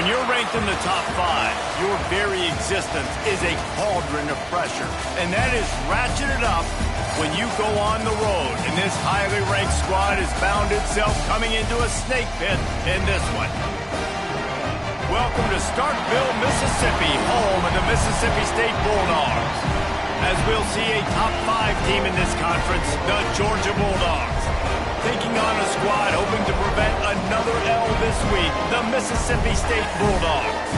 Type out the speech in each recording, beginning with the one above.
When you're ranked in the top 5, your very existence is a cauldron of pressure. And that is ratcheted up when you go on the road. And this highly ranked squad has found itself coming into a snake pit in this one. Welcome to Starkville, Mississippi, home of the Mississippi State Bulldogs. As we'll see a top 5 team in this conference, the Georgia Bulldogs. Taking on a squad hoping to prevent another L this week, the Mississippi State Bulldogs.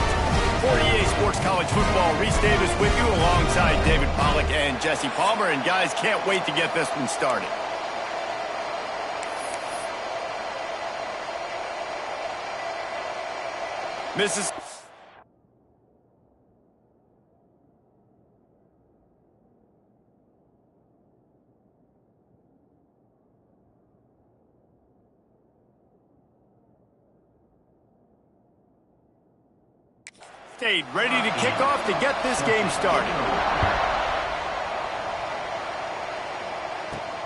For EA Sports College Football, Reese Davis with you alongside David Pollack and Jesse Palmer. And guys, can't wait to get this one started. State ready to kick off to get this game started.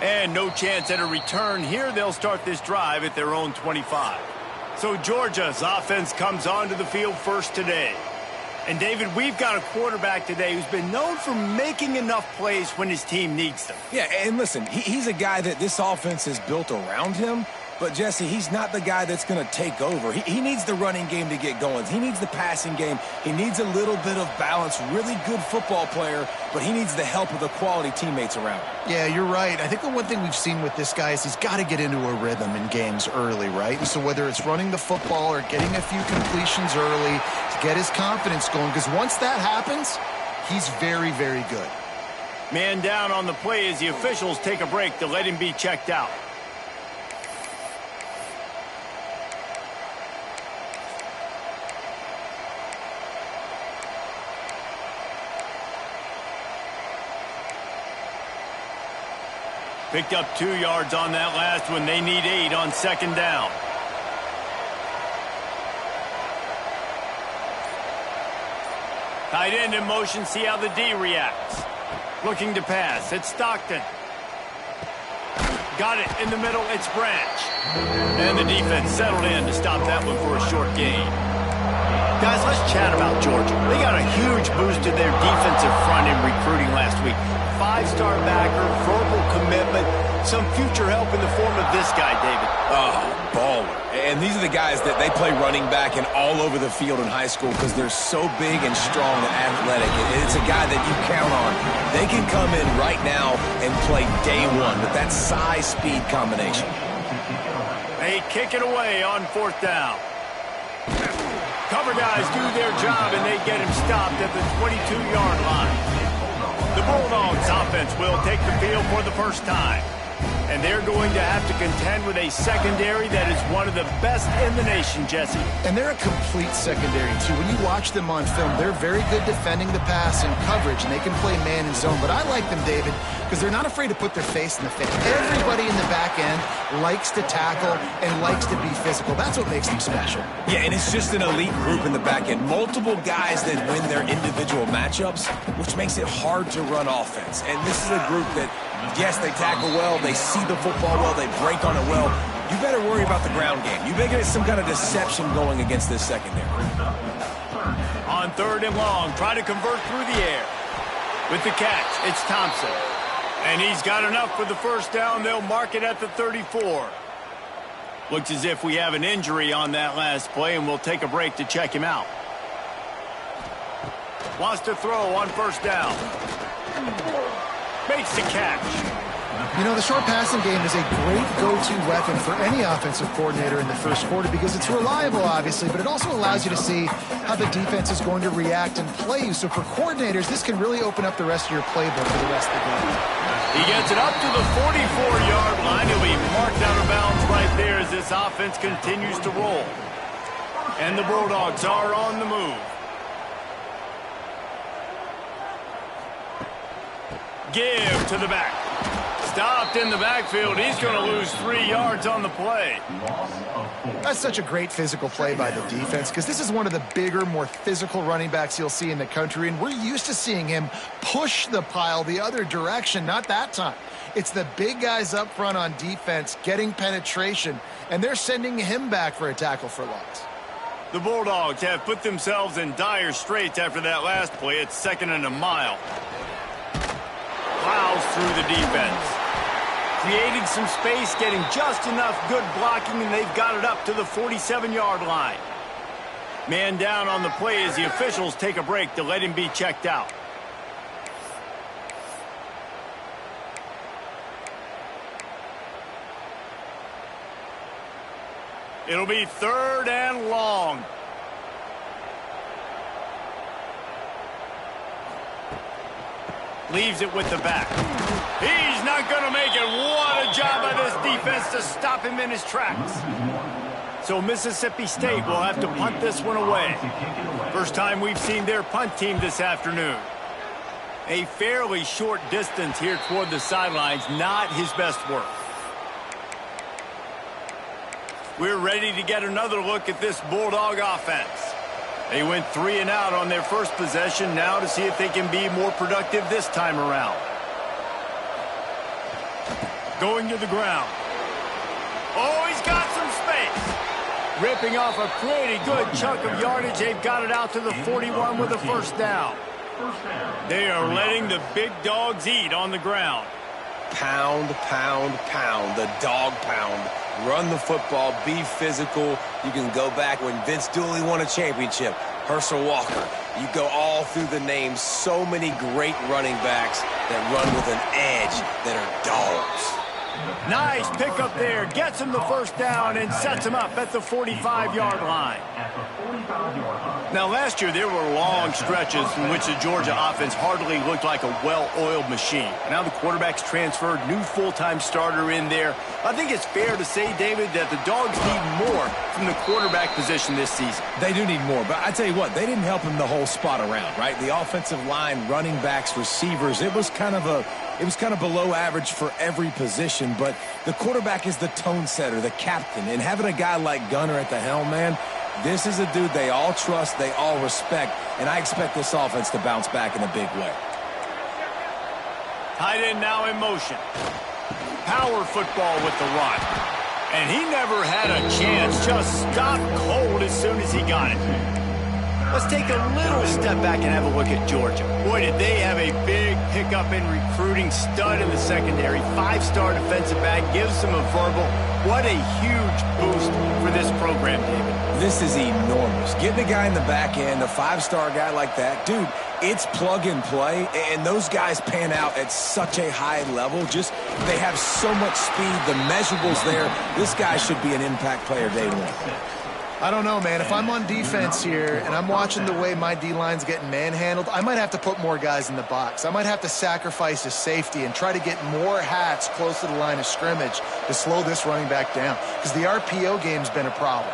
And no chance at a return here. They'll start this drive at their own 25. So Georgia's offense comes onto the field first today. And David, we've got a quarterback today who's been known for making enough plays when his team needs them. Yeah, and listen, he's a guy that this offense is built around him. But, Jesse, he's not the guy that's going to take over. He needs the running game to get going. He needs the passing game. He needs a little bit of balance. Really good football player, but he needs the help of the quality teammates around him. Yeah, you're right. I think the one thing we've seen with this guy is he's got to get into a rhythm in games early, right? And so whether it's running the football or getting a few completions early to get his confidence going, because once that happens, he's very, very good. Man down on the play as the officials take a break to let him be checked out. Picked up 2 yards on that last one. They need 8 on second down. Tight end in motion. See how the D reacts. Looking to pass. It's Stockton. Got it in the middle. It's Branch. And the defense settled in to stop that one for a short gain. Guys, let's chat about Georgia. They got a huge boost to their defensive front in recruiting last week. 5-star backer, verbal commitment, some future help in the form of this guy, David. Oh, baller. And these are the guys that they play running back and all over the field in high school because they're so big and strong and athletic. It's a guy that you count on. They can come in right now and play day one with that size-speed combination. They kick it away on 4th down. Cover guys do their job, and they get him stopped at the 22-yard line. The Bulldogs offense will take the field for the first time. And they're going to have to contend with a secondary that is one of the best in the nation, Jesse. And they're a complete secondary, too. When you watch them on film, they're very good defending the pass and coverage, and they can play man and zone. But I like them, David, because they're not afraid to put their face in the face. Everybody in the back end likes to tackle and likes to be physical. That's what makes them special. Yeah, and it's just an elite group in the back end. Multiple guys that win their individual matchups, which makes it hard to run offense. And this is a group that, yes, they tackle well, they see the football well, they break on it well. You better worry about the ground game. You better get some kind of deception going against this secondary. On 3rd and long, try to convert through the air. With the catch, it's Thompson. And he's got enough for the first down. They'll mark it at the 34. Looks as if we have an injury on that last play, and we'll take a break to check him out. Wants to throw on 1st down. Makes the catch. You know, the short passing game is a great go-to weapon for any offensive coordinator in the first quarter because it's reliable, obviously, but it also allows you to see how the defense is going to react and play you. So for coordinators, this can really open up the rest of your playbook for the rest of the game. He gets it up to the 44-yard line. He'll be marked out of bounds right there as this offense continues to roll. And the Bulldogs are on the move. Give to the back. Stopped in the backfield. He's going to lose 3 yards on the play. That's such a great physical play by the defense because this is one of the bigger, more physical running backs you'll see in the country, and we're used to seeing him push the pile the other direction, not that time. It's the big guys up front on defense getting penetration, and they're sending him back for a tackle for loss. The Bulldogs have put themselves in dire straits after that last play. It's 2nd and a mile. Plows through the defense. Creating some space, getting just enough good blocking, and they've got it up to the 47-yard line. Man down on the play as the officials take a break to let him be checked out. It'll be 3rd and long. Leaves it with the back. He's not going to make it. What a job by this defense to stop him in his tracks. So Mississippi State will have to punt this one away. First time we've seen their punt team this afternoon. A fairly short distance here toward the sidelines, not his best work. We're ready to get another look at this Bulldog offense. They went 3 and out on their first possession, now to see if they can be more productive this time around. Going to the ground. Oh, he's got some space. Ripping off a pretty good chunk of yardage. They've got it out to the 41 with a first down. They are letting the big dogs eat on the ground. Pound, pound, pound. The dog pound. Run the football. Be physical. You can go back when Vince Dooley won a championship. Herschel Walker. You go all through the names. So many great running backs that run with an edge that are dogs. Nice pickup there. Gets him the first down and sets him up at the 45-yard line. Now, last year, there were long stretches in which the Georgia offense hardly looked like a well-oiled machine. Now the quarterback's transferred, new full-time starter in there. I think it's fair to say, David, that the Dogs need more from the quarterback position this season. They do need more, but I tell you what, they didn't help him the whole spot around, right? The offensive line, running backs, receivers, it was kind of below average for every position, but the quarterback is the tone setter, the captain, and having a guy like Gunner at the helm, man, this is a dude they all trust, they all respect, and I expect this offense to bounce back in a big way. Tight end now in motion. Power football with the run. And he never had a chance, just stopped cold as soon as he got it. Let's take a little step back and have a look at Georgia. Boy, did they have a big pickup in recruiting. Stud in the secondary. 5-star defensive back. Gives them a verbal. What a huge boost for this program, David. This is enormous. Getting a guy in the back end, a 5-star guy like that, dude, it's plug and play, and those guys pan out at such a high level. Just, they have so much speed. The measurables there. This guy should be an impact player day one. I don't know, man. If I'm on defense here and I'm watching the way my D-line's getting manhandled, I might have to put more guys in the box. I might have to sacrifice a safety and try to get more hats close to the line of scrimmage to slow this running back down, because the RPO game's been a problem.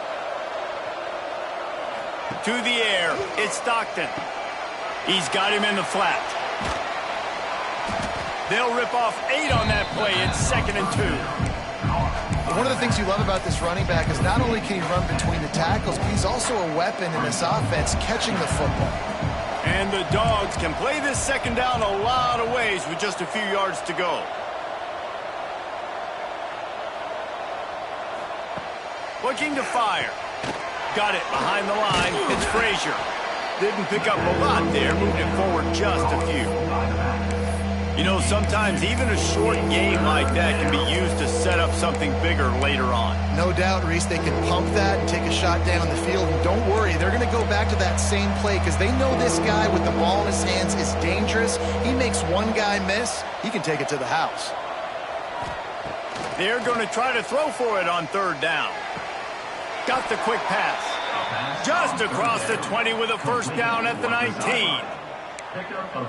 To the air, it's Stockton. He's got him in the flat. They'll rip off 8 on that play. It's 2nd and 2. One of the things you love about this running back is not only can he run between the tackles, but he's also a weapon in this offense catching the football. And the Dogs can play this second down a lot of ways with just a few yards to go. Looking to fire. Got it behind the line. It's Frazier. Didn't pick up a lot there. Moved it forward just a few. You know, sometimes even a short game like that can be used to set up something bigger later on. No doubt, Reese, they can pump that and take a shot down the field. And don't worry, they're going to go back to that same play because they know this guy with the ball in his hands is dangerous. He makes one guy miss, he can take it to the house. They're going to try to throw for it on 3rd down. Got the quick pass. Just across the 20 with a first down at the 19.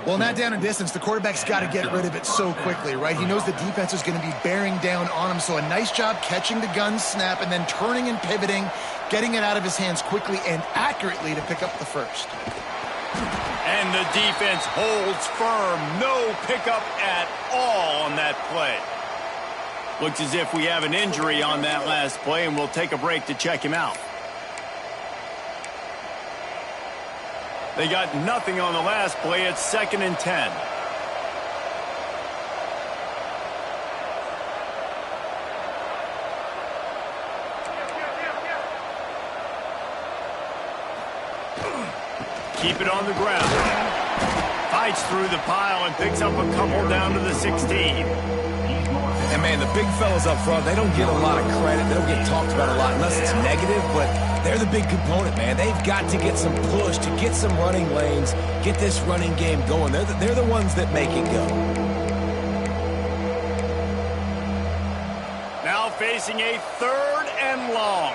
Well, in that down and distance, the quarterback's got to get rid of it so quickly, right? He knows the defense is going to be bearing down on him, so a nice job catching the gun snap and then turning and pivoting, getting it out of his hands quickly and accurately to pick up the first. And the defense holds firm. No pickup at all on that play. Looks as if we have an injury on that last play, and we'll take a break to check him out. They got nothing on the last play. It's 2nd and 10. keep it on the ground. Fights through the pile and picks up a couple down to the 16. And, man, the big fellas up front, they don't get a lot of credit. They don't get talked about a lot unless it's negative, but they're the big component, man. They've got to get some push, to get some running lanes, get this running game going. They're the ones that make it go. Now facing a 3rd and long.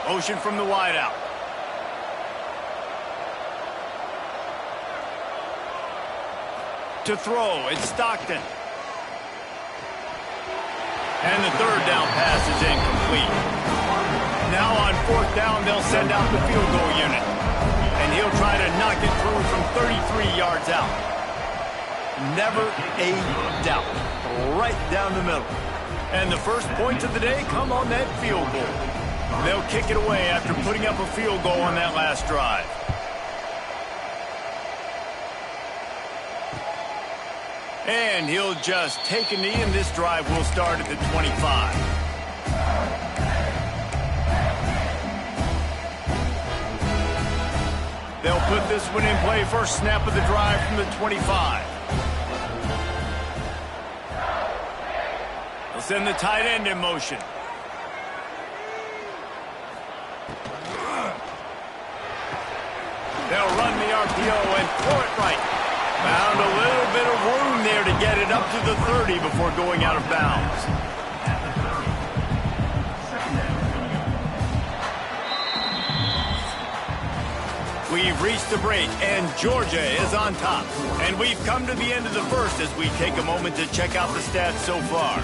Motion from the wideout. To throw, it's Stockton. And the 3rd down pass is incomplete. Now on 4th down, they'll send out the field goal unit. And he'll try to knock it through from 33 yards out. Never a doubt. Right down the middle. And the first points of the day come on that field goal. They'll kick it away after putting up a field goal on that last drive. And he'll just take a knee, and this drive will start at the 25. They'll put this one in play. First snap of the drive from the 25. They'll send the tight end in motion. They'll run the RPO and throw it right. Found a little bit of room there to get it up to the 30 before going out of bounds. We've reached the break, and Georgia is on top. And we've come to the end of the first as we take a moment to check out the stats so far.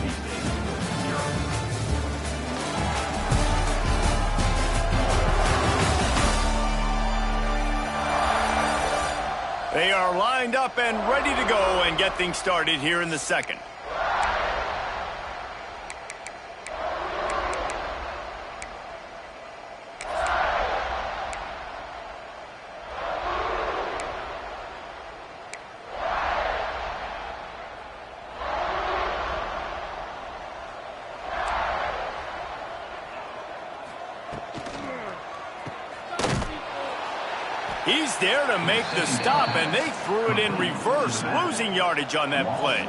They are lined up and ready to go and get things started here in the second. He's there to make the stop, and they threw it in reverse, losing yardage on that play.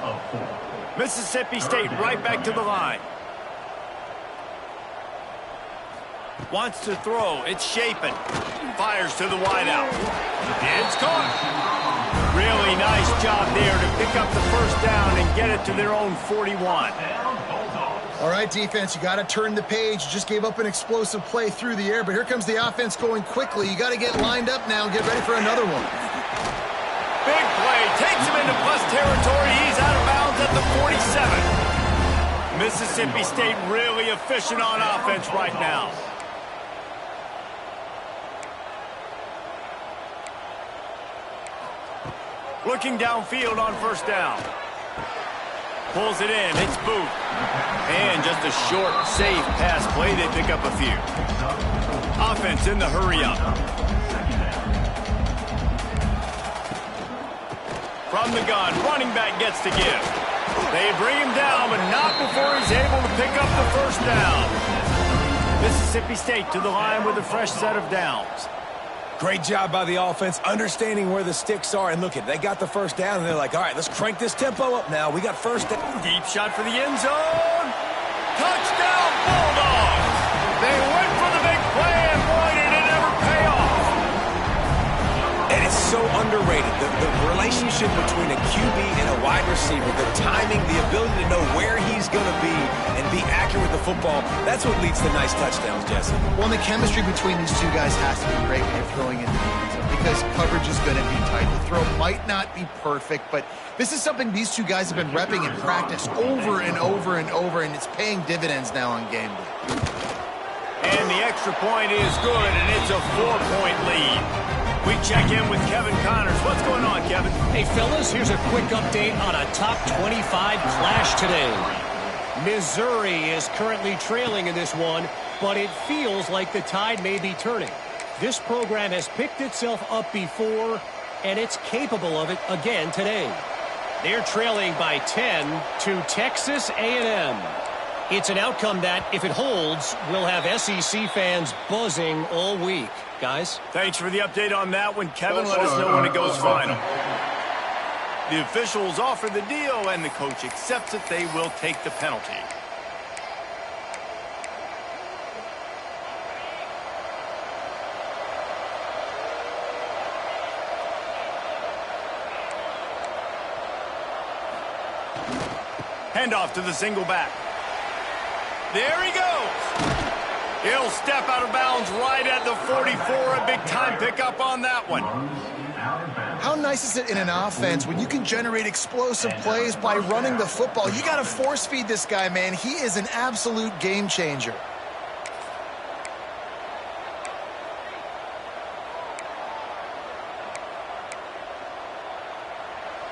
Mississippi State right back to the line. Wants to throw. It's Shapen. Fires to the wideout. It's caught. Really nice job there to pick up the first down and get it to their own 41. All right, defense, you got to turn the page. You just gave up an explosive play through the air, but here comes the offense going quickly. You got to get lined up now and get ready for another one. Big play. Takes him into plus territory. He's out of bounds at the 47. Mississippi State really efficient on offense right now. Looking downfield on first down. Pulls it in. It's Booth. And just a short, safe pass play. They pick up a few. Offense in the hurry-up. From the gun, running back gets to give. They bring him down, but not before he's able to pick up the first down. Mississippi State to the line with a fresh set of downs. Great job by the offense, understanding where the sticks are. And look, they got the first down, and they're like, all right, let's crank this tempo up now. We got first down. Deep shot for the end zone. Touchdown, Bulldogs. They went for the big play, and boy, did it ever pay off. And it's so underrated. The relationship between a QB and a wide receiver, the timing, the ability to know where he's going to be and be accurate with the football, that's what leads to nice touchdowns, Jesse. Well, and the chemistry between these two guys has to be great when you're throwing in the end zone because coverage is going to be tight. The throw might not be perfect, but this is something these two guys have been repping in practice over and over and over, and it's paying dividends now on game day. And the extra point is good, and it's a 4-point lead. We check in with Kevin Connors. What's going on, Kevin? Hey, fellas, here's a quick update on a top 25 clash today. Missouri is currently trailing in this one, but it feels like the tide may be turning. This program has picked itself up before, and it's capable of it again today. They're trailing by 10 to Texas A&M. It's an outcome that, if it holds, will have SEC fans buzzing all week. Guys? Thanks for the update on that one, Kevin. Let us know when it goes final. The officials offer the deal, and the coach accepts it. They will take the penalty. Handoff to the single back. There he goes. He'll step out of bounds right at the 44. A big-time pickup on that one. How nice is it in an offense when you can generate explosive plays by running the football? You got to force-feed this guy, man. He is an absolute game changer.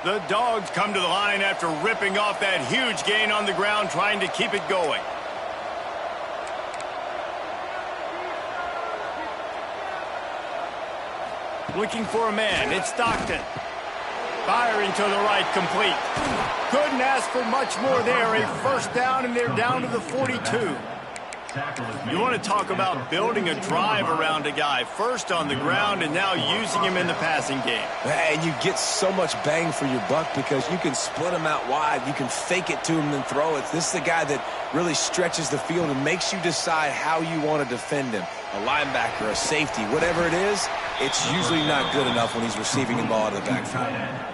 The Dogs come to the line after ripping off that huge gain on the ground, trying to keep it going. Looking for a man. It's Stockton. Firing to the right, complete. Couldn't ask for much more there. A first down, and they're down to the 42. You want to talk about building a drive around a guy. First on the ground and now using him in the passing game. And you get so much bang for your buck because you can split him out wide. You can fake it to him and throw it. This is the guy that really stretches the field and makes you decide how you want to defend him. A linebacker, a safety, whatever it is, it's usually not good enough when he's receiving the ball out of the backfield.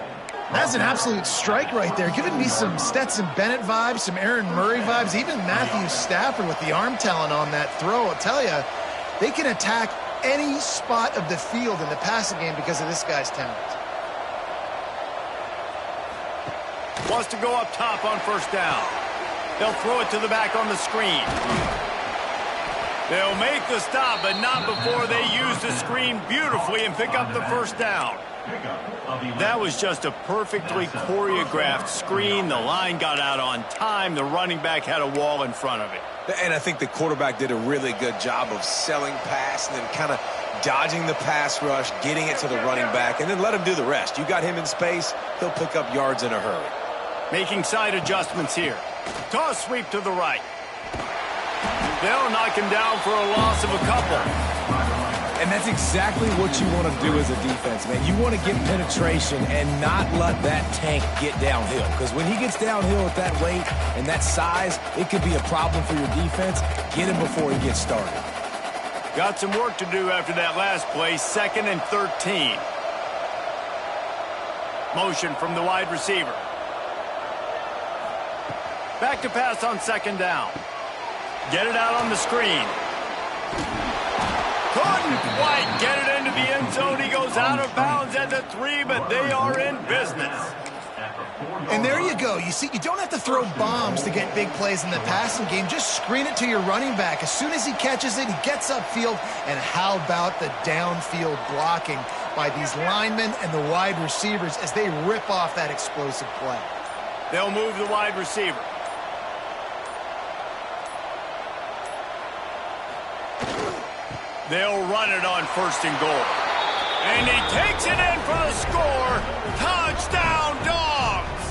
That's an absolute strike right there, giving me some Stetson Bennett vibes, some Aaron Murray vibes, even Matthew Stafford with the arm talent on that throw. I'll tell you, they can attack any spot of the field in the passing game because of this guy's talent. Wants to go up top on first down. They'll throw it to the back on the screen. They'll make the stop, but not before they use the screen beautifully and pick up the first down. That was just a perfectly choreographed screen. The line got out on time. The running back had a wall in front of it. And I think the quarterback did a really good job of selling pass and then kind of dodging the pass rush, getting it to the running back, and then let him do the rest. You got him in space, he'll pick up yards in a hurry. Making side adjustments here. Toss sweep to the right. They'll knock him down for a loss of a couple. And that's exactly what you want to do as a defense, man. You want to get penetration and not let that tank get downhill. Because when he gets downhill at that weight and that size, it could be a problem for your defense. Get him before he gets started. Got some work to do after that last play. 2nd and 13. Motion from the wide receiver. Back to pass on 2nd down. Get it out on the screen. Couldn't quite get it into the end zone. He goes out of bounds at the 3, but they are in business. And there you go. You see, you don't have to throw bombs to get big plays in the passing game. Just screen it to your running back. As soon as he catches it, he gets upfield. And how about the downfield blocking by these linemen and the wide receivers as they rip off that explosive play? They'll move the wide receiver. They'll run it on 1st and goal. And he takes it in for the score. Touchdown, Dogs!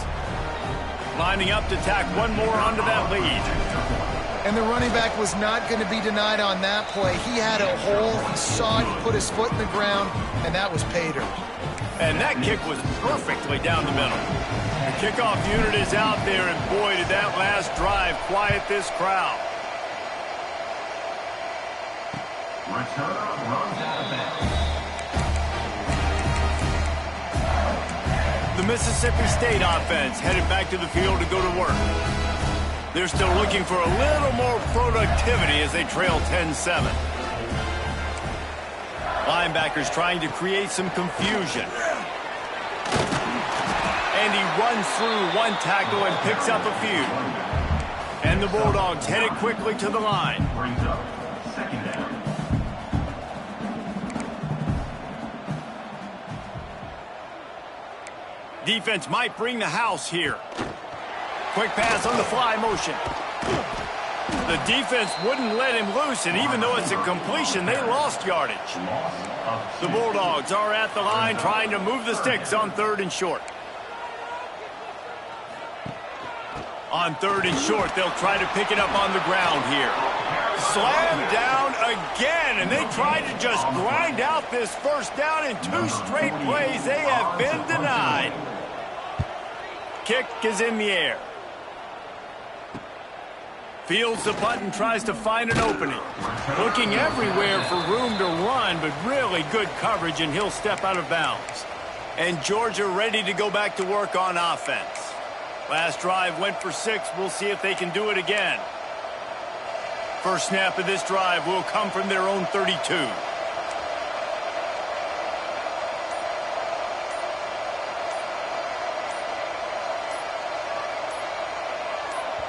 Lining up to tack one more onto that lead. And the running back was not going to be denied on that play. He had a hole. He saw it. He put his foot in the ground, and that was pay dirt. And that kick was perfectly down the middle. The kickoff unit is out there, and boy, did that last drive quiet this crowd. The Mississippi State offense headed back to the field to go to work. They're still looking for a little more productivity as they trail 10-7. Linebackers trying to create some confusion. And he runs through one tackle and picks up a few. And the Bulldogs headed quickly to the line. Brings up 2nd down. Defense might bring the house here. Quick pass on the fly motion. The defense wouldn't let him loose, and even though it's a completion, they lost yardage. The Bulldogs are at the line trying to move the sticks on 3rd and short. On 3rd and short, they'll try to pick it up on the ground here. Slam down again, and they tried to just grind out this first down in 2 straight plays. They have been denied. Kick is in the air. Fields the punt and tries to find an opening. Looking everywhere for room to run, but really good coverage, and he'll step out of bounds. And Georgia ready to go back to work on offense. Last drive went for 6. We'll see if they can do it again. First snap of this drive will come from their own 32.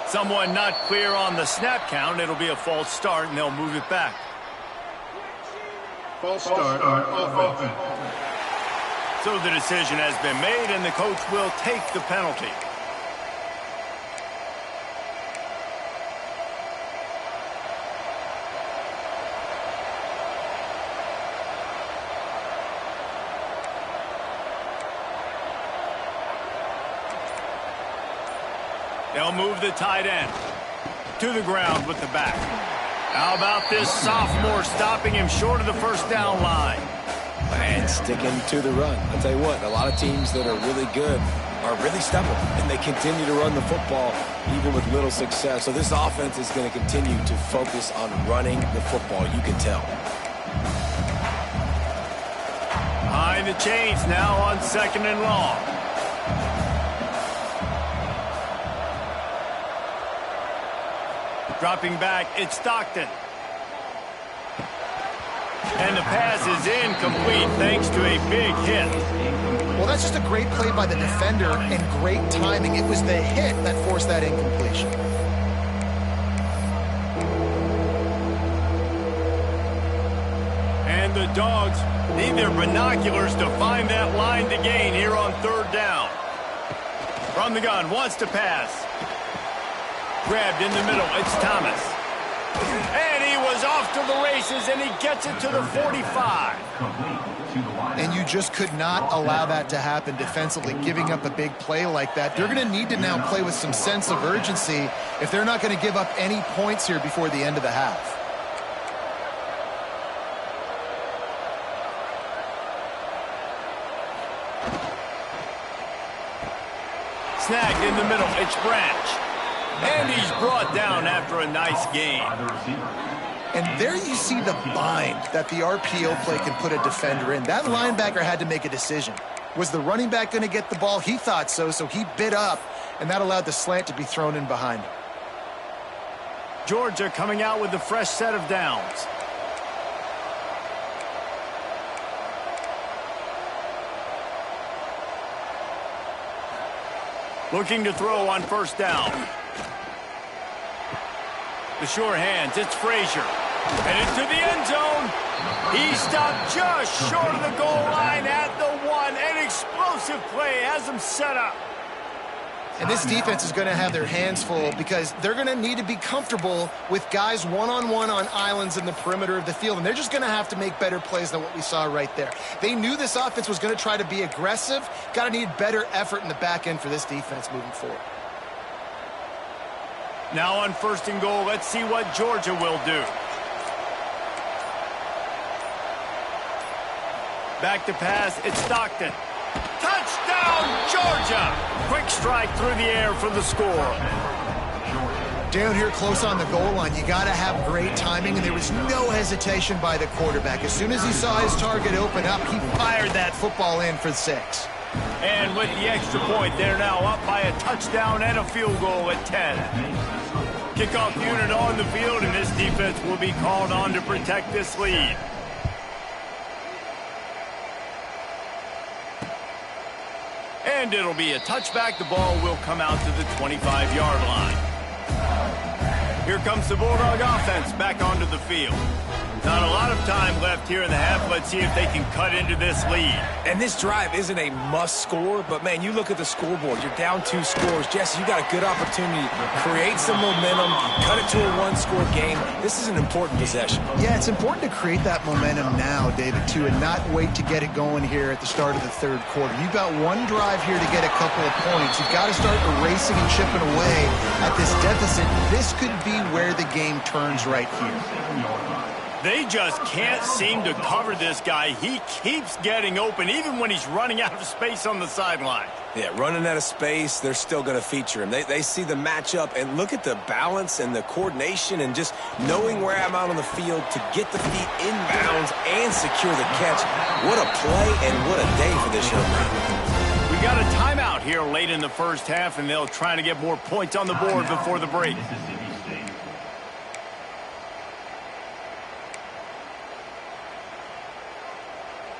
Someone not clear on the snap count. It'll be a false start, and they'll move it back. False start offense. So the decision has been made, and the coach will take the penalty. They'll move the tight end to the ground with the back. How about this sophomore stopping him short of the first down line? And sticking to the run. I'll tell you what, a lot of teams that are really good are really stubborn, and they continue to run the football even with little success. So this offense is going to continue to focus on running the football. You can tell. Behind the chains now on 2nd and long. Dropping back, it's Stockton. And the pass is incomplete thanks to a big hit. Well, that's just a great play by the defender and great timing. It was the hit that forced that incompletion. And the Dogs need their binoculars to find that line to gain here on 3rd down. From the gun, wants to pass. Grabbed in the middle, it's Thomas. And he was off to the races, and he gets it to the 45. And you just could not allow that to happen defensively, giving up a big play like that. They're going to need to now play with some sense of urgency if they're not going to give up any points here before the end of the half. Snagged in the middle, it's Branch. And he's brought down after a nice gain. And there you see the bind that the RPO play can put a defender in. That linebacker had to make a decision. Was the running back going to get the ball? He thought so, so he bit up, and that allowed the slant to be thrown in behind him. Georgia coming out with a fresh set of downs. Looking to throw on 1st down. The sure hands, it's Frazier. And into the end zone. He stopped just short of the goal line at the 1. An explosive play has him set up. And this defense is going to have their hands full because they're going to need to be comfortable with guys one-on-one on islands in the perimeter of the field. And they're just going to have to make better plays than what we saw right there. They knew this offense was going to try to be aggressive. Got to need better effort in the back end for this defense moving forward. Now on 1st and goal, let's see what Georgia will do. Back to pass, it's Stockton. Touchdown, Georgia! Quick strike through the air for the score. Down here close on the goal line, you got to have great timing, and there was no hesitation by the quarterback. As soon as he saw his target open up, he fired that football in for 6. And with the extra point, they're now up by a touchdown and a field goal at 10. Kickoff unit on the field, and this defense will be called on to protect this lead. And it'll be a touchback. The ball will come out to the 25-yard line. Here comes the Bulldog offense back onto the field. Not a lot of time left here in the half. Let's see if they can cut into this lead. And this drive isn't a must score, but man, you look at the scoreboard, you're down 2 scores. Jesse, you got a good opportunity to create some momentum, cut it to a 1-score game. This is an important possession. Yeah, it's important to create that momentum now, David, too, and not wait to get it going here at the start of the third quarter. You've got one drive here to get a couple of points. You've got to start erasing and chipping away at this deficit. This could be where the game turns right here. They just can't seem to cover this guy. He keeps getting open, even when he's running out of space on the sideline. Yeah, running out of space, they're still going to feature him. They see the matchup, and look at the balance and the coordination and just knowing where I'm out on the field to get the feet inbounds and secure the catch. What a play and what a day for this young man. We got a timeout here late in the first half, and they'll try to get more points on the board before the break.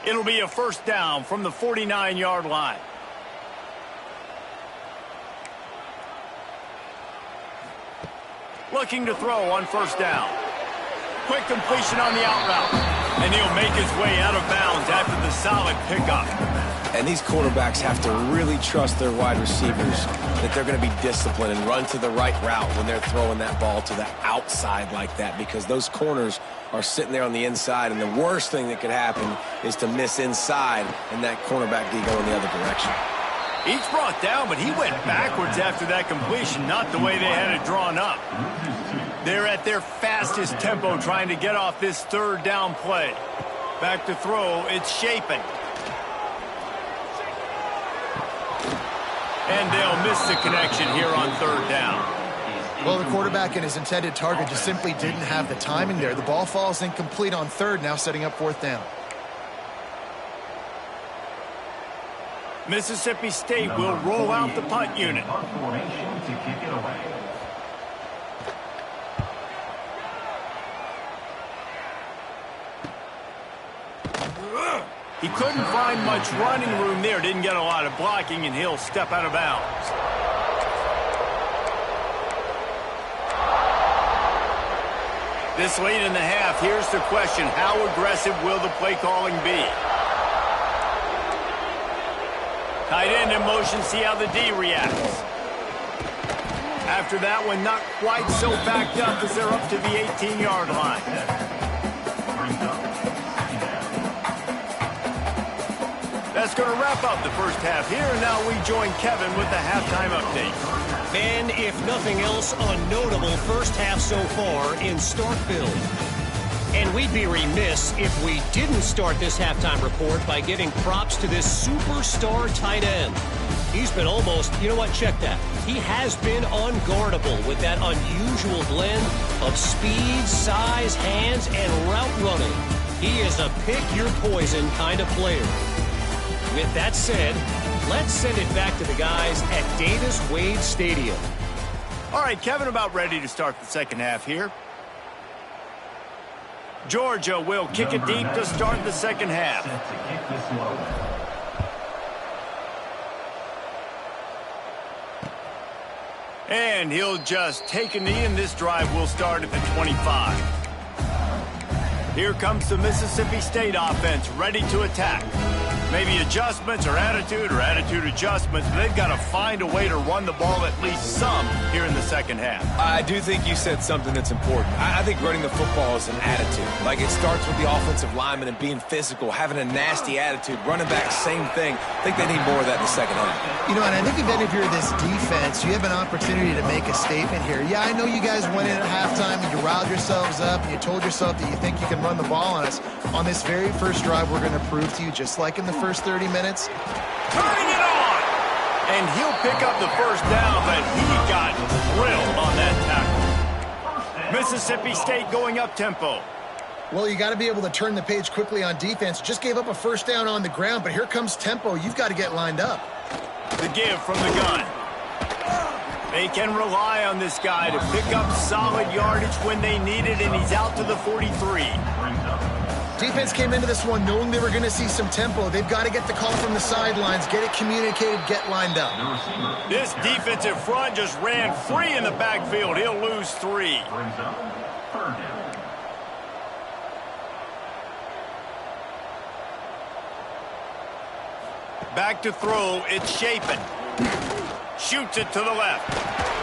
It'll be a first down from the 49-yard line. Looking to throw on first down. Quick completion on the out route. And he'll make his way out of bounds after the solid pickup. And these quarterbacks have to really trust their wide receivers that they're going to be disciplined and run to the right route when they're throwing that ball to the outside like that, because those corners are sitting there on the inside, and the worst thing that could happen is to miss inside and that cornerback be going the other direction. Each brought down, but he went backwards after that completion, not the way they had it drawn up. They're at their fastest tempo trying to get off this third down play. Back to throw, it's Shapen. And they'll miss the connection here on third down. Well, the quarterback and his intended target just simply didn't have the timing there. The ball falls incomplete on third, now setting up fourth down. Mississippi State will roll out the punt unit. He couldn't find much running room there, didn't get a lot of blocking, and he'll step out of bounds. This late in the half, here's the question: how aggressive will the play calling be? Tight end in motion, see how the D reacts. After that one, not quite so backed up as they're up to the 18-yard line. That's going to wrap up the first half here, and now we join Kevin with the halftime update. And if nothing else, a notable first half so far in Starkville. And we'd be remiss if we didn't start this halftime report by giving props to this superstar tight end. He's been almost, you know what, check that. He has been unguardable with that unusual blend of speed, size, hands, and route running. He is a pick-your-poison kind of player. With that said, let's send it back to the guys at Davis-Wade Stadium. All right, Kevin, about ready to start the second half here. Georgia will kick it deep to start the second half. And he'll just take a knee, and this drive will start at the 25. Here comes the Mississippi State offense, ready to attack. Maybe adjustments or attitude adjustments, but they've got to find a way to run the ball at least some here in the second half. I do think you said something that's important. I think running the football is an attitude. Like, it starts with the offensive lineman and being physical, having a nasty attitude. Running back, same thing. I think they need more of that in the second half. You know, and I think if you're this defense, you have an opportunity to make a statement here. Yeah, I know you guys went in at halftime and you riled yourselves up and you told yourself that you think you can run the ball on us. On this very first drive, we're going to prove to you, just like in the first 30 minutes. Turning it on! And he'll pick up the first down, but he got drilled on that tackle. Mississippi State going up tempo. Well, you got to be able to turn the page quickly on defense. Just gave up a first down on the ground, but here comes tempo. You've got to get lined up. The give from the gun. They can rely on this guy to pick up solid yardage when they need it, and he's out to the 43. Defense came into this one knowing they were going to see some tempo. They've got to get the call from the sidelines, get it communicated, get lined up. This defensive front just ran free in the backfield. He'll lose 3. Back to throw, it's Shapen. Shoots it to the left.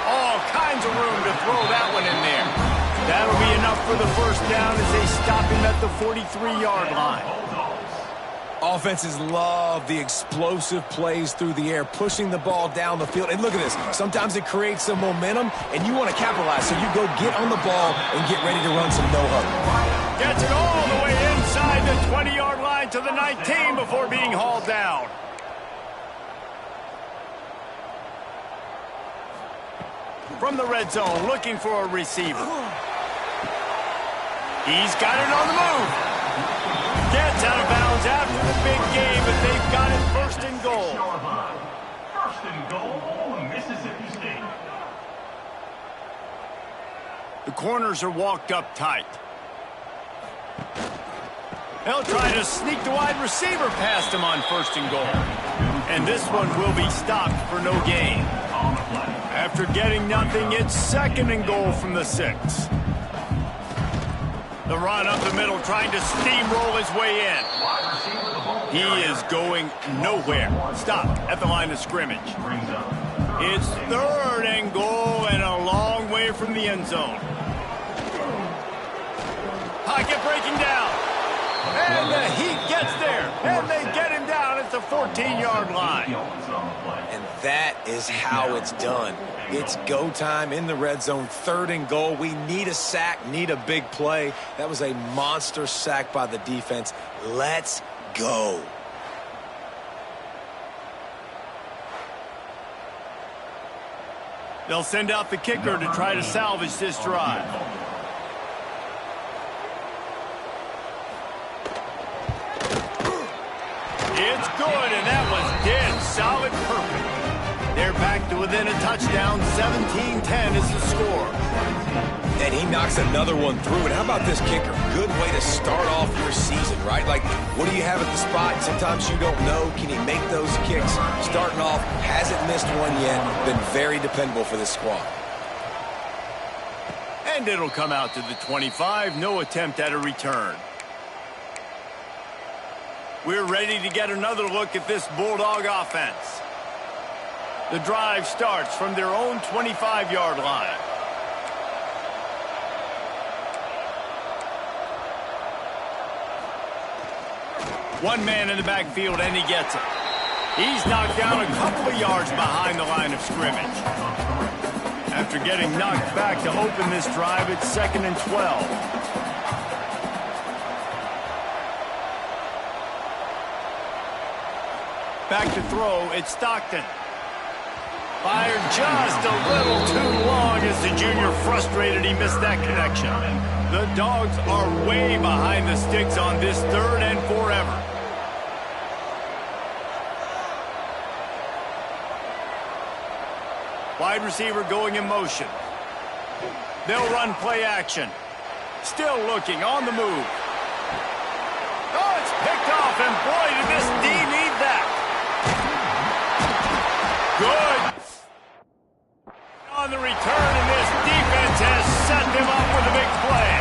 All kinds of room to throw that one in there. That'll be enough for the first down as they stop him at the 43-yard line. Offenses love the explosive plays through the air, pushing the ball down the field. And look at this. Sometimes it creates some momentum, and you want to capitalize. So you go get on the ball and get ready to run some no-huddle. Gets it all the way inside the 20-yard line to the 19 before being hauled down. From the red zone, looking for a receiver. He's got it on the move. Gets out of bounds after the big game, but they've got it first and goal. First and goal, Mississippi State. The corners are walked up tight. They'll try to sneak the wide receiver past him on first and goal. And this one will be stopped for no gain. After getting nothing, it's second and goal from the 6. The run up the middle, trying to steamroll his way in. He is going nowhere. Stop at the line of scrimmage. It's third and goal and a long way from the end zone. Pocket breaking down. And the Heat gets there. And they get him down at the 14-yard line. And that is how it's done. It's go time in the red zone, third and goal. We need a sack, need a big play. That was a monster sack by the defense. Let's go. They'll send out the kicker to try to salvage this drive. It's good, and that was dead solid perfect. They're back to within a touchdown. 17-10 is the score. And he knocks another one through. And how about this kicker? Good way to start off your season, right? Like, what do you have at the spot? Sometimes you don't know. Can he make those kicks? Starting off, hasn't missed one yet. Been very dependable for this squad. And it'll come out to the 25. No attempt at a return. We're ready to get another look at this Bulldog offense. The drive starts from their own 25-yard line. One man in the backfield, and he gets it. He's knocked down a couple of yards behind the line of scrimmage. After getting knocked back to open this drive, it's 2nd and 12. Back to throw, it's Stockton. Fired just a little too long as the junior frustrated he missed that connection. The Dogs are way behind the sticks on this third and forever. Wide receiver going in motion. They'll run play action. Still looking on the move. Oh, it's picked off, and boy, did this D need that. Good. On the return, and this defense has set them up with a big play.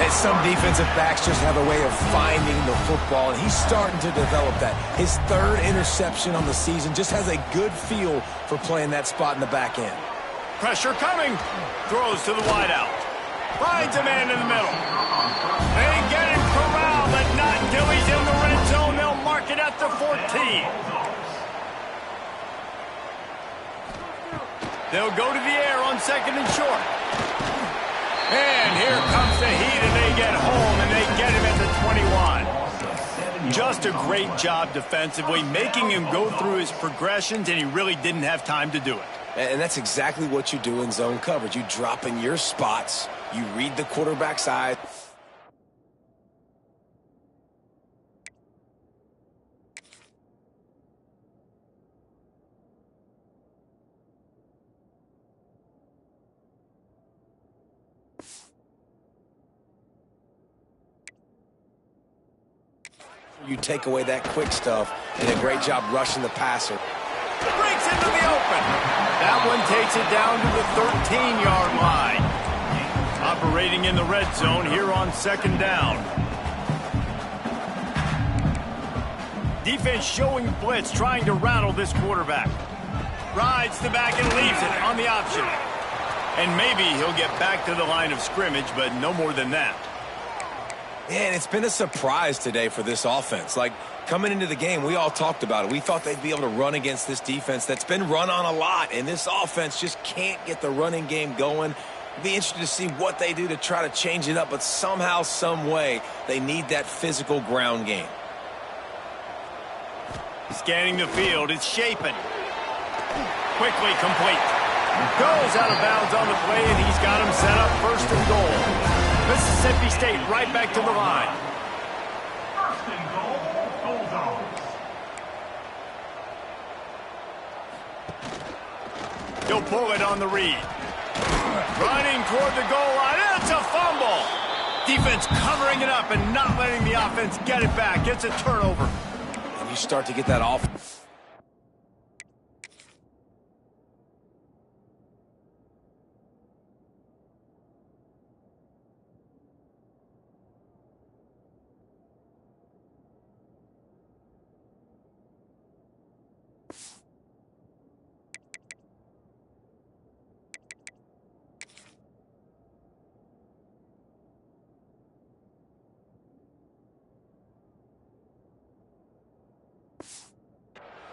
And some defensive backs just have a way of finding the football, and he's starting to develop that. His third interception on the season, just has a good feel for playing that spot in the back end. Pressure coming. Throws to the wideout. Finds a man in the middle. They get him corralled, but not until he's in the red zone. They'll mark it at the 14. They'll go to the air on 2nd and short. And here comes the Heat, and they get home, and they get him at the 21. Just a great job defensively, making him go through his progressions, and he really didn't have time to do it. And that's exactly what you do in zone coverage. You drop in your spots. You read the quarterback's eyes. You take away that quick stuff, and a great job rushing the passer. Breaks into the open. That one takes it down to the 13-yard line. Operating in the red zone here on 2nd down. Defense showing blitz, trying to rattle this quarterback. Rides the back and leaves it on the option. And maybe he'll get back to the line of scrimmage, but no more than that. Man, it's been a surprise today for this offense. Like, coming into the game, we all talked about it. We thought they'd be able to run against this defense that's been run on a lot, and this offense just can't get the running game going. Be interested to see what they do to try to change it up, but somehow, some way, they need that physical ground game. Scanning the field, it's Shapen. Quickly complete. Goes out of bounds on the play, and he's got him set up first and goal. Mississippi State right back to the line. First and goal, Bulldogs. He'll pull it on the read. Running toward the goal line. It's a fumble. Defense covering it up and not letting the offense get it back. It's a turnover. And you start to get that off.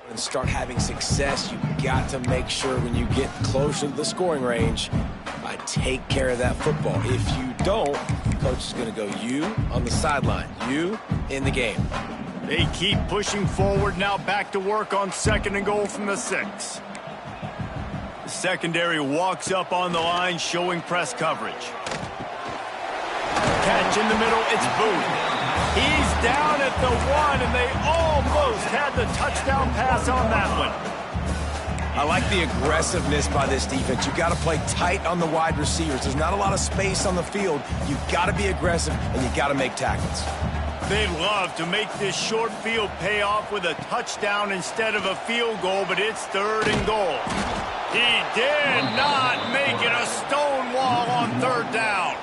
And start having success, you got to make sure when you get closer to the scoring range, take care of that football. If you don't, coach is going to go you on the sideline, you in the game. They keep pushing forward, now back to work on second and goal from the 6. The secondary walks up on the line, showing press coverage. Catch in the middle, it's Booth. He's down at the 1, and they almost had the touchdown pass on that one. I like the aggressiveness by this defense. You got to play tight on the wide receivers. There's not a lot of space on the field. You got to be aggressive, and you got to make tackles. They'd love to make this short field pay off with a touchdown instead of a field goal, but it's third and goal. He did not make it a stone wall on third down.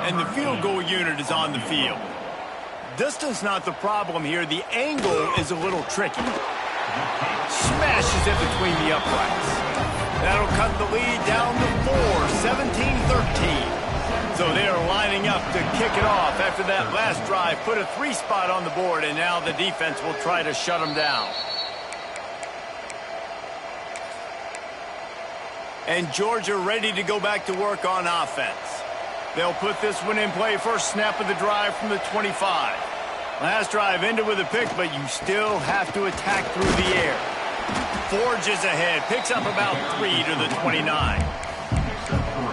And the field goal unit is on the field. Distance not the problem here. The angle is a little tricky. Smashes it between the uprights. That'll cut the lead down to 4, 17-13. So they're lining up to kick it off after that last drive. Put a 3 spot on the board, and now the defense will try to shut them down. And Georgia ready to go back to work on offense. They'll put this one in play. First snap of the drive from the 25. Last drive ended with a pick, but you still have to attack through the air. Forges ahead, picks up about 3 to the 29.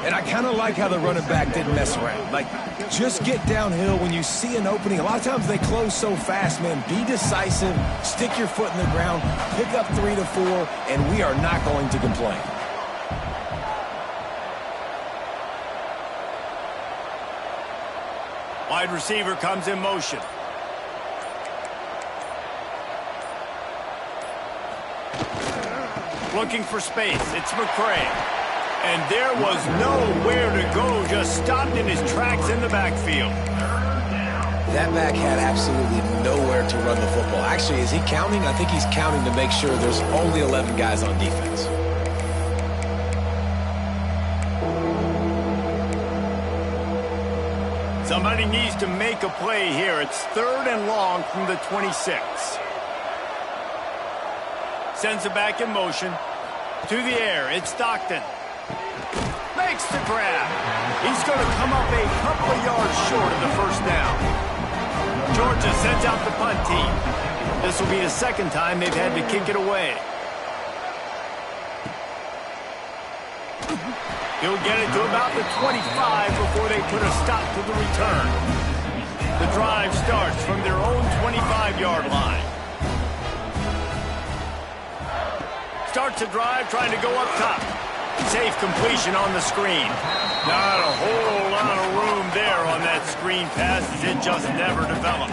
And I kind of like how the running back didn't mess around. Like, just get downhill when you see an opening. A lot of times they close so fast, man. Be decisive, stick your foot in the ground, pick up 3 to 4, and we are not going to complain. Wide receiver comes in motion. Looking for space. It's McCray. And there was nowhere to go. Just stopped in his tracks in the backfield. That back had absolutely nowhere to run the football. Actually, is he counting? I think he's counting to make sure there's only 11 guys on defense. Somebody needs to make a play here. It's third and long from the 26. Sends it back in motion. To the air, it's Stockton. Makes the grab. He's going to come up a couple of yards short of the first down. Georgia sends out the punt team. This will be the second time they've had to kick it away. He'll get it to about the 25 before they put a stop to the return. The drive starts from their own 25-yard line. Starts a drive trying to go up top. Safe completion on the screen. Not a whole lot of room there on that screen pass as it just never developed.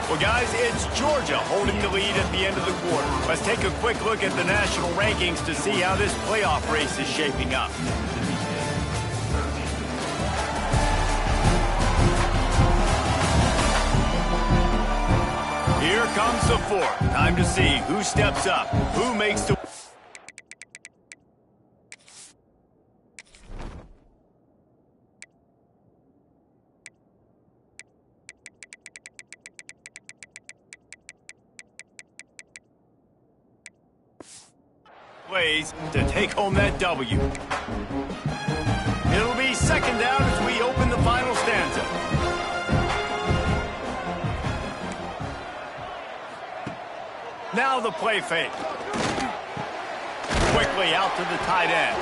Well, guys, it's Georgia holding the lead at the end of the quarter. Let's take a quick look at the national rankings to see how this playoff race is shaping up. Here comes the fourth. Time to see who steps up, who makes the... plays to take home that W. It'll be second down as we open the final stanza. Now the play fake. Quickly out to the tight end.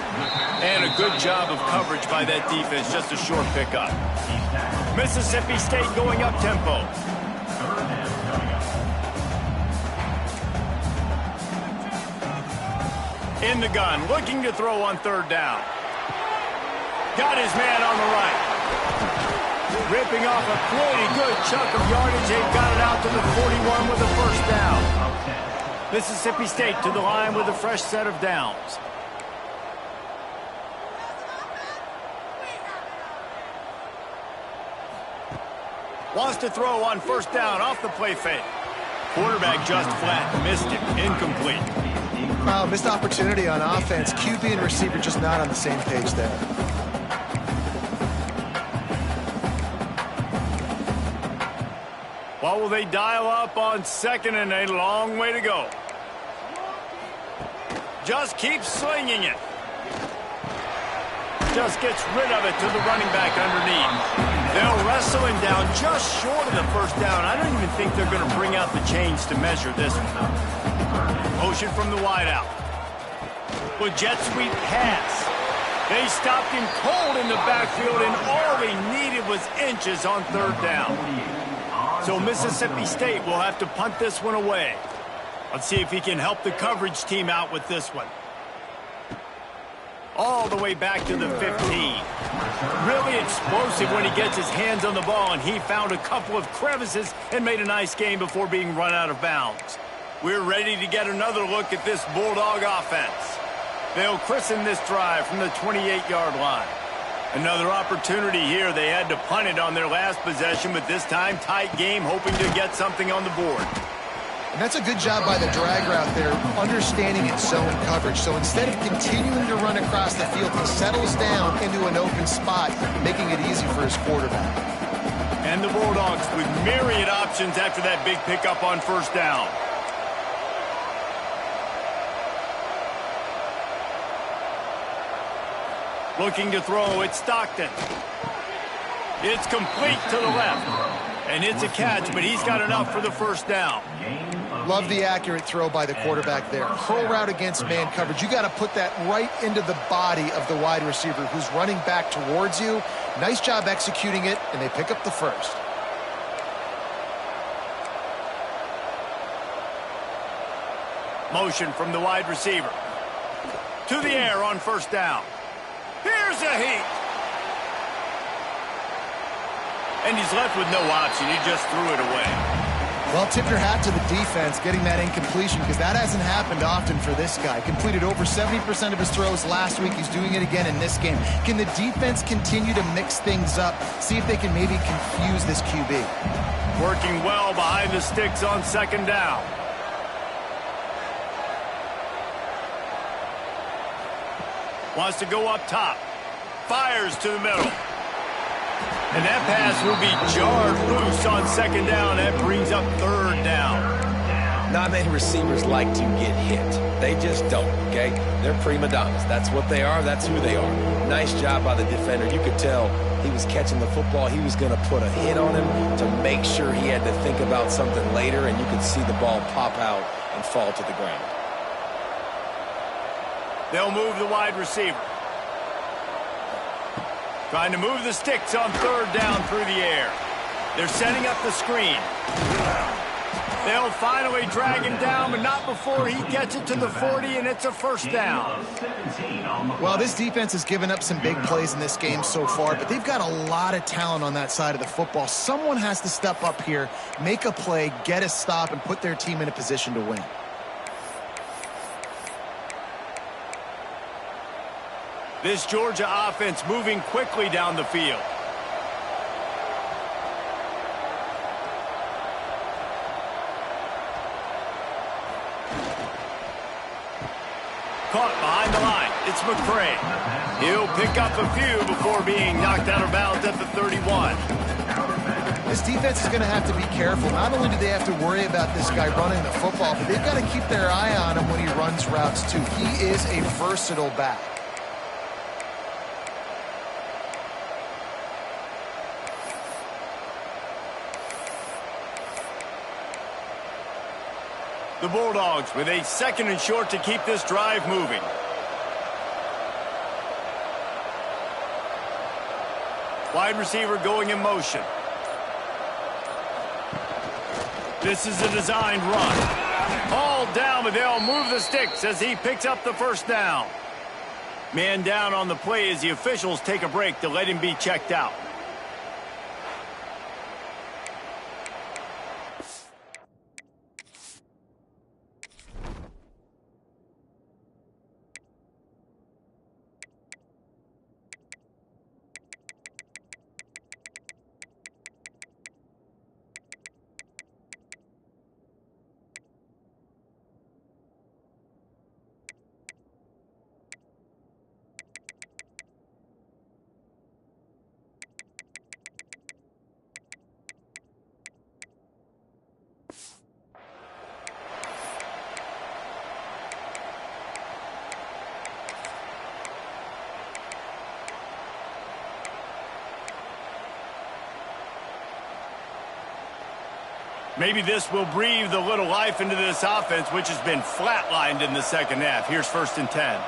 And a good job of coverage by that defense, just a short pickup. Mississippi State going up tempo. In the gun, looking to throw on third down. Got his man on the right. Ripping off a pretty good chunk of yardage. They've got it out to the 41 with a first down. Mississippi State to the line with a fresh set of downs. Wants to throw on first down off the play fake. Quarterback just flat, missed it, incomplete. Wow, missed opportunity on offense. QB and receiver just not on the same page there. What will they dial up on second and a long way to go? Just keeps slinging it. Just gets rid of it to the running back underneath. They'll wrestle him down just short of the first down. I don't even think they're going to bring out the chains to measure this one. Motion from the wideout. With jet sweep pass. They stopped him cold in the backfield, and all he needed was inches on third down. So Mississippi State will have to punt this one away. Let's see if he can help the coverage team out with this one. All the way back to the 15. Really explosive when he gets his hands on the ball, and he found a couple of crevices and made a nice game before being run out of bounds. We're ready to get another look at this Bulldog offense. They'll christen this drive from the 28-yard line. Another opportunity here. They had to punt it on their last possession, but this time tight game, hoping to get something on the board. And that's a good job by the drag route there, understanding its zone coverage. So instead of continuing to run across the field, he settles down into an open spot, making it easy for his quarterback. And the Bulldogs with myriad options after that big pickup on first down. Looking to throw, it's Stockton. It's complete to the left. And it's a catch, but he's got enough for the first down. Love the accurate throw by the quarterback there. Curl route against man coverage. You got to put that right into the body of the wide receiver who's running back towards you. Nice job executing it, and they pick up the first. Motion from the wide receiver. To the air on first down. Here's a heat. And he's left with no option. He just threw it away. Well, tip your hat to the defense getting that incompletion, because that hasn't happened often for this guy. Completed over 70% of his throws last week. He's doing it again in this game. Can the defense continue to mix things up? See if they can maybe confuse this QB. Working well behind the sticks on second down. Wants to go up top. Fires to the middle. And that pass will be jarred loose on second down. That brings up third down. Not many receivers like to get hit. They just don't, okay? They're prima donnas. That's what they are. That's who they are. Nice job by the defender. You could tell he was catching the football. He was going to put a hit on him to make sure he had to think about something later, and you could see the ball pop out and fall to the ground. They'll move the wide receiver. Trying to move the sticks on third down through the air. They're setting up the screen. They'll finally drag him down, but not before he gets it to the 40, and it's a first down. Well, this defense has given up some big plays in this game so far, but they've got a lot of talent on that side of the football. Someone has to step up here, make a play, get a stop, and put their team in a position to win. This Georgia offense moving quickly down the field. Caught behind the line. It's McCray. He'll pick up a few before being knocked out of bounds at the 31. This defense is going to have to be careful. Not only do they have to worry about this guy running the football, but they've got to keep their eye on him when he runs routes too. He is a versatile back. The Bulldogs with a 2nd and short to keep this drive moving. Wide receiver going in motion. This is a designed run. All down, but they'll move the sticks as he picks up the first down. Man down on the play as the officials take a break to let him be checked out. Maybe this will breathe a little life into this offense, which has been flatlined in the second half. Here's 1st and 10.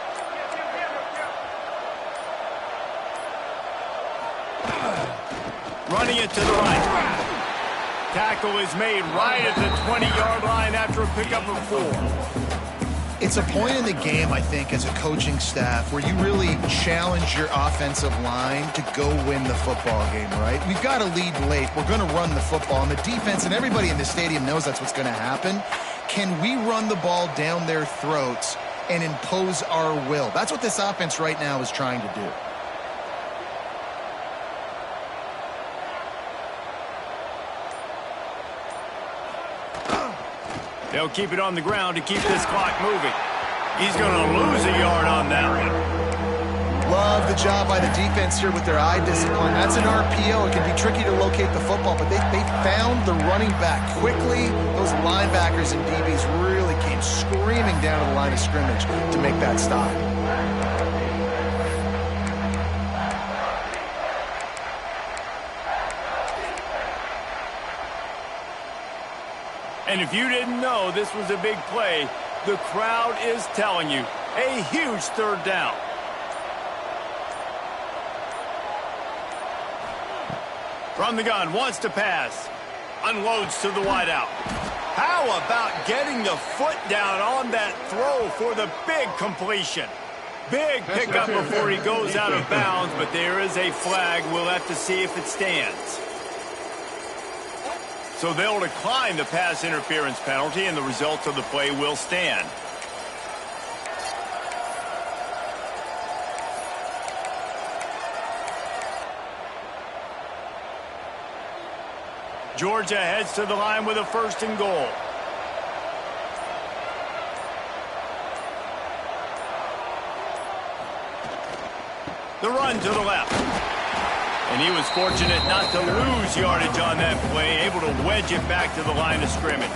Running it to the right. Tackle is made right at the 20-yard line after a pickup of 4. It's a point in the game, I think, as a coaching staff where you really challenge your offensive line to go win the football game, right? We've got to lead late. We're going to run the football. And the defense and everybody in the stadium knows that's what's going to happen. Can we run the ball down their throats and impose our will? That's what this offense right now is trying to do. They'll keep it on the ground to keep this clock moving. He's going to lose a yard on that one. Love the job by the defense here with their eye discipline. That's an RPO. It can be tricky to locate the football, but they found the running back quickly. Those linebackers and DBs really came screaming down to the line of scrimmage to make that stop. And if you didn't know this was a big play, the crowd is telling you. A huge 3rd down. From the gun, wants to pass. Unloads to the wideout. How about getting the foot down on that throw for the big completion? Big pickup before he goes out of bounds, but there is a flag. We'll have to see if it stands. So they'll decline the pass interference penalty, and the results of the play will stand. Georgia heads to the line with a 1st and goal. The run to the left. And he was fortunate not to lose yardage on that play, able to wedge it back to the line of scrimmage.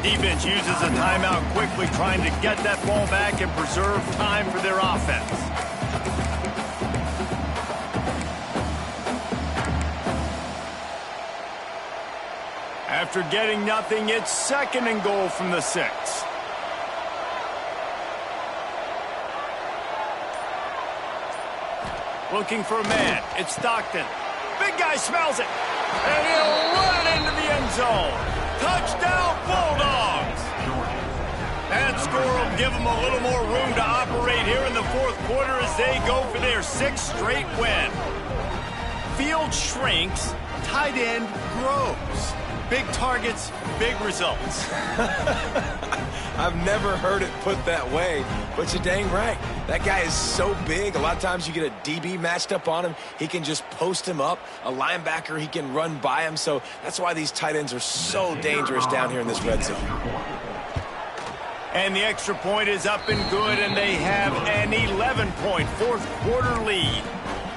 Defense uses a timeout quickly, trying to get that ball back and preserve time for their offense. After getting nothing, it's 2nd and goal from the 6. Looking for a man. It's Stockton. Big guy smells it. And he'll run it into the end zone. Touchdown, Bulldogs. That score will give them a little more room to operate here in the 4th quarter as they go for their 6th straight win. Field shrinks, tight end grows. Big targets, big results. I've never heard it put that way, but you're dang right. That guy is so big. A lot of times you get a DB matched up on him. He can just post him up. A linebacker, he can run by him. So that's why these tight ends are so dangerous down here in this red zone. And the extra point is up and good, and they have an 11-point fourth-quarter lead.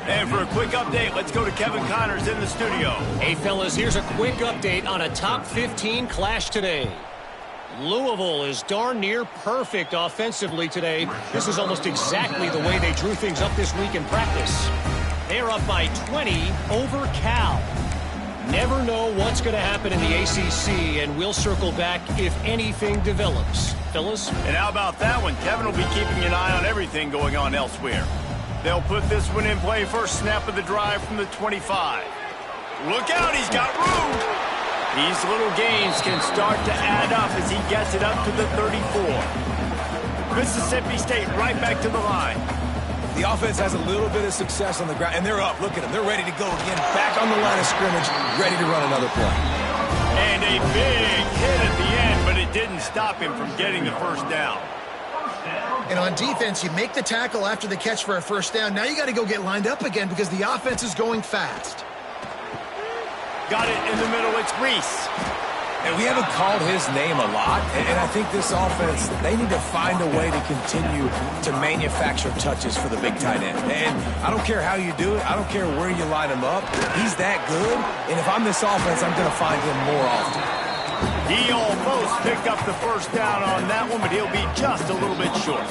And for a quick update, let's go to Kevin Connors in the studio. Hey, fellas, here's a quick update on a top 15 clash today. Louisville is darn near perfect offensively today. This is almost exactly the way they drew things up this week in practice. They're up by 20 over Cal. Never know what's going to happen in the ACC, and we'll circle back if anything develops. Fellas? And how about that one? Kevin will be keeping an eye on everything going on elsewhere. They'll put this one in play first snap of the drive from the 25. Look out, he's got room! These little gains can start to add up as he gets it up to the 34. Mississippi State right back to the line. The offense has a little bit of success on the ground, and they're up. Look at them. They're ready to go again. Back on the line of scrimmage, ready to run another play. And a big hit at the end, but it didn't stop him from getting the first down. And on defense, you make the tackle after the catch for a first down. Now you got to go get lined up again because the offense is going fast. Got it in the middle. It's Reese. And we haven't called his name a lot, and I think this offense, they need to find a way to continue to manufacture touches for the big tight end. And I don't care how you do it. I don't care where you line him up. He's that good, and if I'm this offense, I'm going to find him more often. He almost picked up the first down on that one, but he'll be just a little bit short.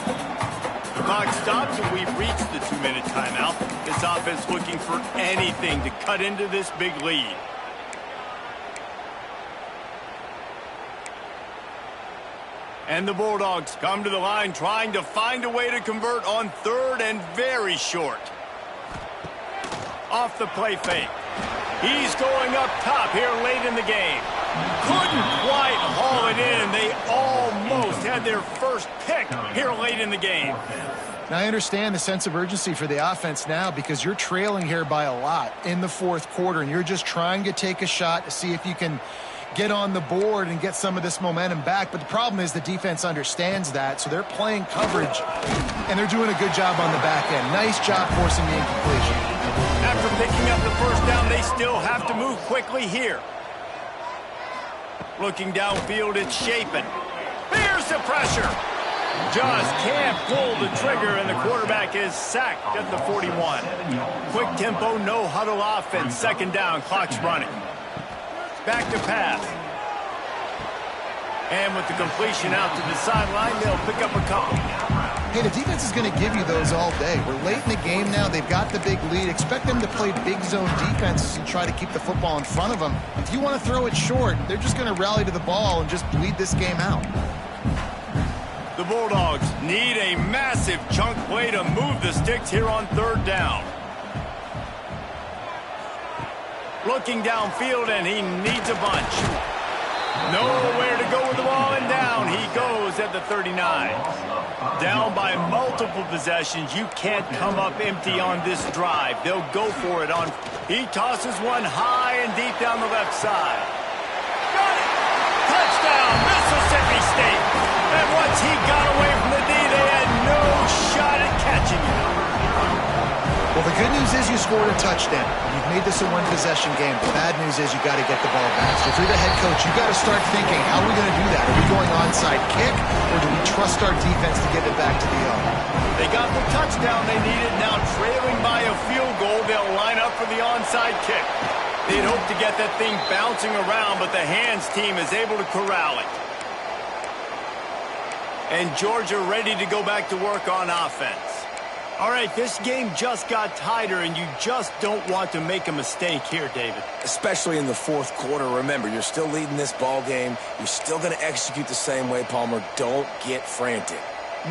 The clock stops, and we've reached the 2-minute timeout. This offense looking for anything to cut into this big lead. And the Bulldogs come to the line trying to find a way to convert on third and very short. Off the play fake. He's going up top here late in the game. Couldn't quite haul it in. They almost had their first pick here late in the game. Now, I understand the sense of urgency for the offense now because you're trailing here by a lot in the fourth quarter, and you're just trying to take a shot to see if you can get on the board and get some of this momentum back. But the problem is the defense understands that, so they're playing coverage, and they're doing a good job on the back end. Nice job forcing the incompletion. After picking up the first down, they still have to move quickly here. Looking downfield, it's Shapen. Here's the pressure. Just can't pull the trigger, and the quarterback is sacked at the 41. Quick tempo, no huddle offense. Second down, clock's running. Back to pass. And with the completion out to the sideline, they'll pick up a couple. Hey, the defense is going to give you those all day. We're late in the game now. They've got the big lead. Expect them to play big zone defense and try to keep the football in front of them. If you want to throw it short, they're just going to rally to the ball and just bleed this game out. The Bulldogs need a massive chunk play to move the sticks here on third down. Looking downfield, and he needs a bunch. Nowhere to go with the ball, and down he goes at the 39. Down by multiple possessions. You can't come up empty on this drive. They'll go for it on. He tosses one high and deep down the left side. Got it! Touchdown, Mississippi State! And once he got away from the D, they had no shot at catching him. Well, the good news is you scored a touchdown. You've made this a one-possession game. The bad news is you got to get the ball back. So if you're the head coach, you got to start thinking, how are we going to do that? Are we going onside kick, or do we trust our defense to give it back to the owner? They got the touchdown they needed. Now trailing by a field goal, they'll line up for the onside kick. They'd hope to get that thing bouncing around, but the hands team is able to corral it. And Georgia ready to go back to work on offense. All right, this game just got tighter, and you just don't want to make a mistake here, David. Especially in the fourth quarter. Remember, you're still leading this ball game. You're still going to execute the same way, Palmer. Don't get frantic.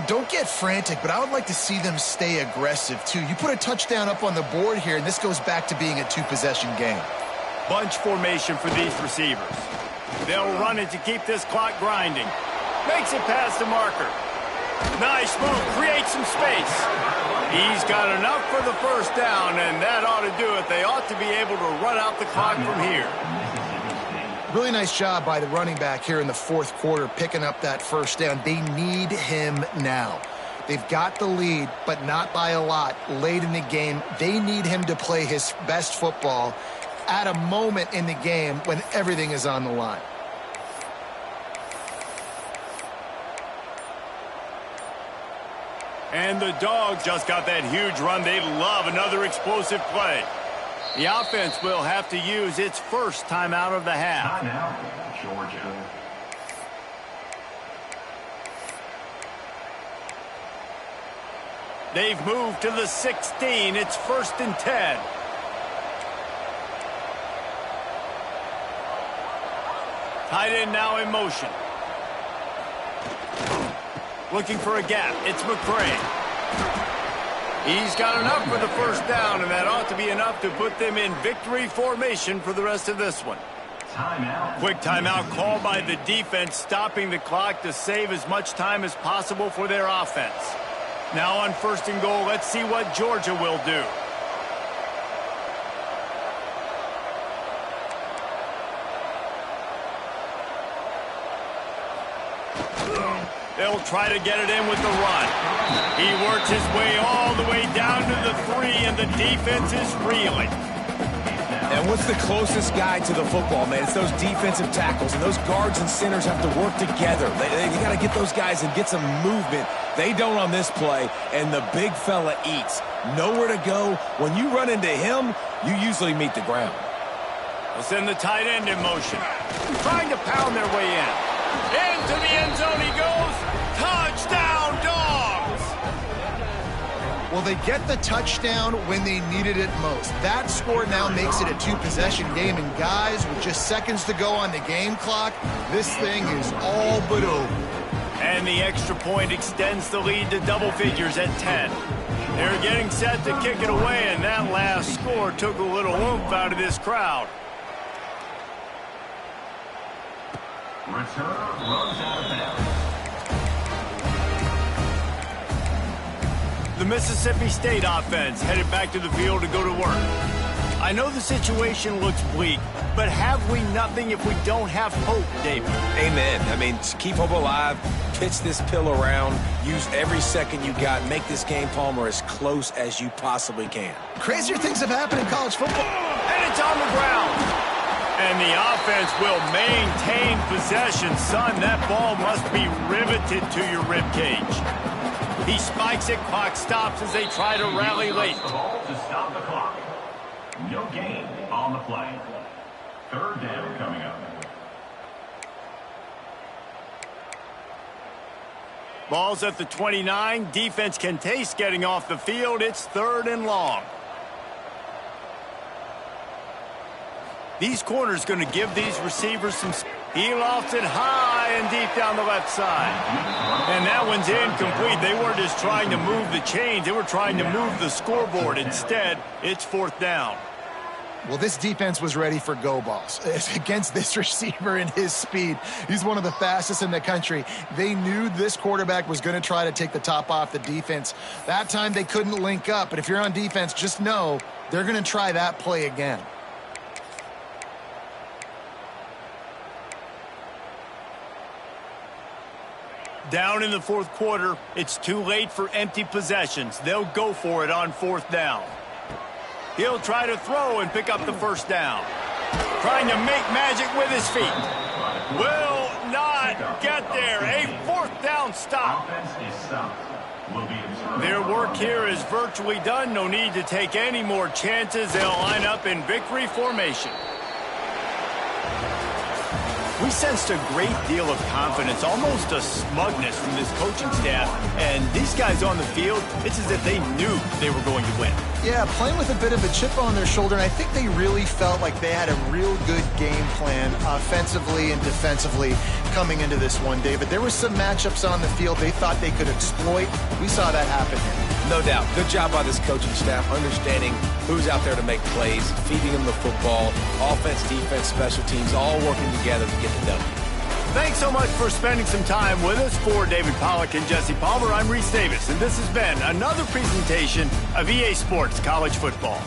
Don't get frantic, but I would like to see them stay aggressive, too. You put a touchdown up on the board here, and this goes back to being a two-possession game. Bunch formation for these receivers. They'll run it to keep this clock grinding. Makes it past the marker. Nice move, creates some space. He's got enough for the first down, and that ought to do it. They ought to be able to run out the clock from here. Really nice job by the running back here in the fourth quarter, picking up that first down. They need him now. They've got the lead, but not by a lot late in the game. They need him to play his best football at a moment in the game when everything is on the line. And the Dogs just got that huge run. They love another explosive play. The offense will have to use its first timeout of the half. Timeout, Georgia. They've moved to the 16. It's 1st and 10. Tight end now in motion. Looking for a gap. It's McCray. He's got enough for the first down, and that ought to be enough to put them in victory formation for the rest of this one. Timeout. Quick timeout called by the defense, stopping the clock to save as much time as possible for their offense. Now on 1st and goal, let's see what Georgia will do. They'll try to get it in with the run. He works his way all the way down to the 3, and the defense is reeling. And what's the closest guy to the football, man? It's those defensive tackles, and those guards and centers have to work together. You got to get those guys and get some movement. They don't on this play, and the big fella eats. Nowhere to go. When you run into him, you usually meet the ground. They'll send the tight end in motion, trying to pound their way in. Into the end zone he goes. Touchdown, Dogs! Well, they get the touchdown when they needed it most. That score now makes it a 2-possession game, and guys, with just seconds to go on the game clock, this thing is all but over. And the extra point extends the lead to double figures at 10. They're getting set to kick it away, and that last score took a little oomph out of this crowd. Return runs out of bounds. The Mississippi State offense headed back to the field to go to work. I know the situation looks bleak, but have we nothing if we don't have hope, David? Amen. I mean, keep hope alive, pitch this pill around, use every second you got, make this game, Palmer, as close as you possibly can. Crazier things have happened in college football. And it's on the ground. And the offense will maintain possession. Son, that ball must be riveted to your ribcage. He spikes it, clock stops as they try to rally late. The ball to stop the clock. No gain on the play. 3rd down coming up. Ball's at the 29. Defense can taste getting off the field. It's 3rd and long. These corners going to give these receivers some... He lofts it high and deep down the left side. And that one's incomplete. They weren't just trying to move the chains. They were trying to move the scoreboard. Instead, it's 4th down. Well, this defense was ready for go balls. Against this receiver and his speed, he's one of the fastest in the country. They knew this quarterback was going to try to take the top off the defense. That time they couldn't link up. But if you're on defense, just know they're going to try that play again. Down in the 4th quarter, it's too late for empty possessions. They'll go for it on 4th down. He'll try to throw and pick up the 1st down. Trying to make magic with his feet. Will not get there. A 4th down stop. Their work here is virtually done. No need to take any more chances. They'll line up in victory formation. We sensed a great deal of confidence, almost a smugness from this coaching staff. And these guys on the field, it's as if they knew they were going to win. Yeah, playing with a bit of a chip on their shoulder, and I think they really felt like they had a real good game plan offensively and defensively coming into this one, David. There were some matchups on the field they thought they could exploit. We saw that happen here. No doubt. Good job by this coaching staff, understanding who's out there to make plays, feeding them the football, offense, defense, special teams, all working together to get the W. Thanks so much for spending some time with us. For David Pollack and Jesse Palmer, I'm Reese Davis, and this has been another presentation of EA Sports College Football.